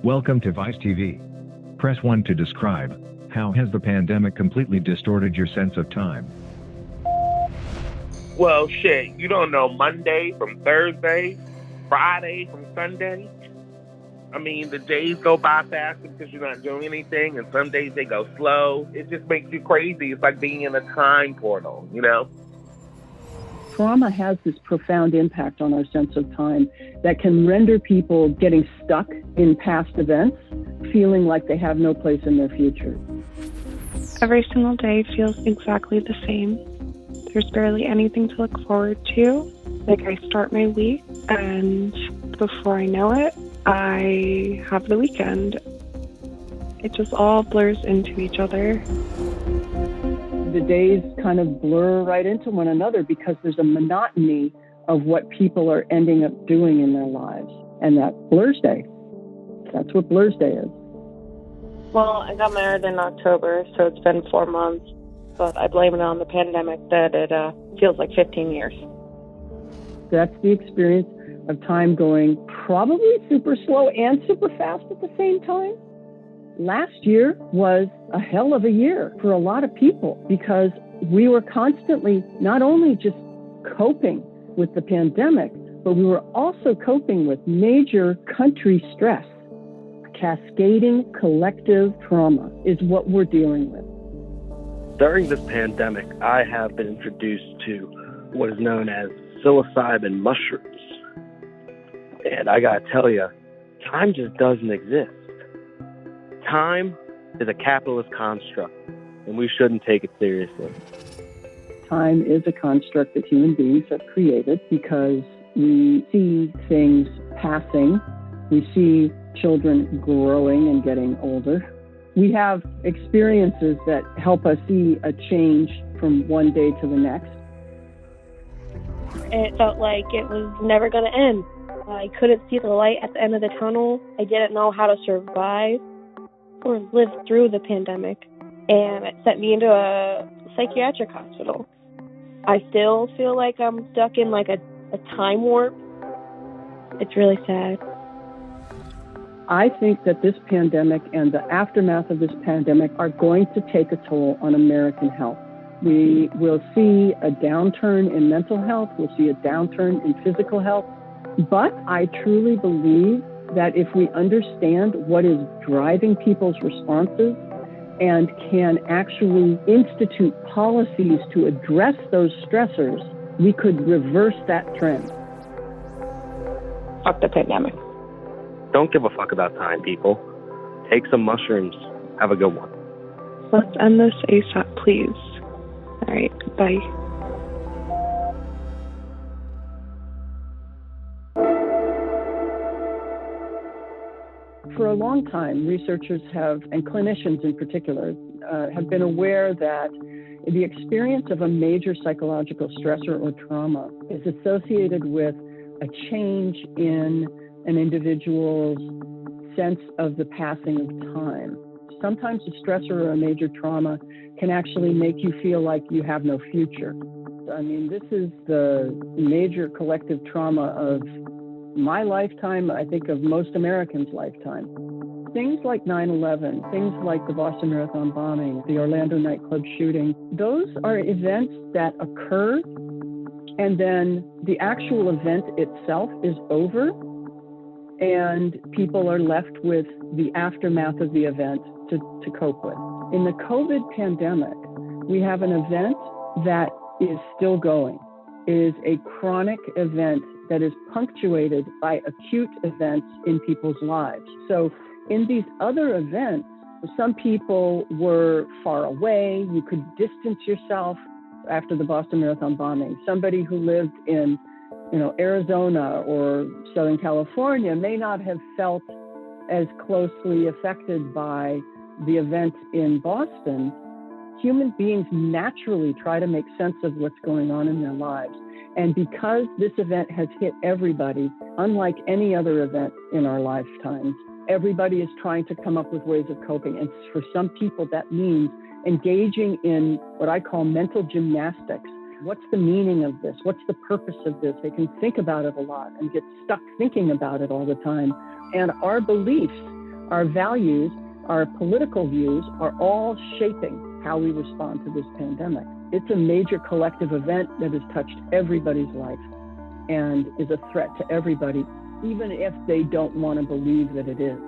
Welcome to Vice TV. Press 1 to describe. How has the pandemic completely distorted your sense of time? Well, shit, you don't know Monday from Thursday, Friday from Sunday. I mean, the days go by faster because you're not doing anything, and some days they go slow. It just makes you crazy. It's like being in a time portal, you know? Trauma has this profound impact on our sense of time that can render people getting stuck in past events, feeling like they have no place in their future. Every single day feels exactly the same. There's barely anything to look forward to. Like, I start my week, and before I know it, I have the weekend. It just all blurs into each other. The days kind of blur right into one another because there's a monotony of what people are ending up doing in their lives. And that Blur's Day. That's what Blur's Day is. Well, I got married in October, so it's been 4 months. But I blame it on the pandemic that it feels like 15 years. That's the experience of time going probably super slow and super fast at the same time. Last year was a hell of a year for a lot of people because we were constantly not only just coping with the pandemic, but we were also coping with major country stress. Cascading collective trauma is what we're dealing with. During this pandemic, I have been introduced to what is known as psilocybin mushrooms. And I gotta tell you, time just doesn't exist. Time is a capitalist construct, and we shouldn't take it seriously. Time is a construct that human beings have created because we see things passing, we see children growing and getting older. We have experiences that help us see a change from one day to the next. It felt like it was never going to end. I couldn't see the light at the end of the tunnel. I didn't know how to survive or live through the pandemic, and it sent me into a psychiatric hospital. I still feel like I'm stuck in like a time warp. It's really sad. I think that this pandemic and the aftermath of this pandemic are going to take a toll on American health. We will see a downturn in mental health. We'll see a downturn in physical health. But I truly believe that if we understand what is driving people's responses and can actually institute policies to address those stressors, we could reverse that trend. Fuck the pandemic. Don't give a fuck about time, people. Take some mushrooms. Have a good one. Let's end this ASAP, please. All right, bye. For a long time, researchers have, and clinicians in particular, have been aware that the experience of a major psychological stressor or trauma is associated with a change in an individual's sense of the passing of time. Sometimes a stressor or a major trauma can actually make you feel like you have no future. I mean, this is the major collective trauma of my lifetime, I think of most Americans' lifetime. Things like 9/11, things like the Boston Marathon bombing, the Orlando nightclub shooting, those are events that occur and then the actual event itself is over and people are left with the aftermath of the event to cope with. In the COVID pandemic, we have an event that is still going. It is a chronic event that is punctuated by acute events in people's lives. So in these other events, some people were far away. You could distance yourself after the Boston Marathon bombing. Somebody who lived in Arizona or Southern California may not have felt as closely affected by the event in Boston. Human beings naturally try to make sense of what's going on in their lives. And because this event has hit everybody, unlike any other event in our lifetimes, everybody is trying to come up with ways of coping. And for some people, that means engaging in what I call mental gymnastics. What's the meaning of this? What's the purpose of this? They can think about it a lot and get stuck thinking about it all the time. And our beliefs Our values, our political views are all shaping how we respond to this pandemic. It's a major collective event that has touched everybody's life and is a threat to everybody, even if they don't want to believe that it is.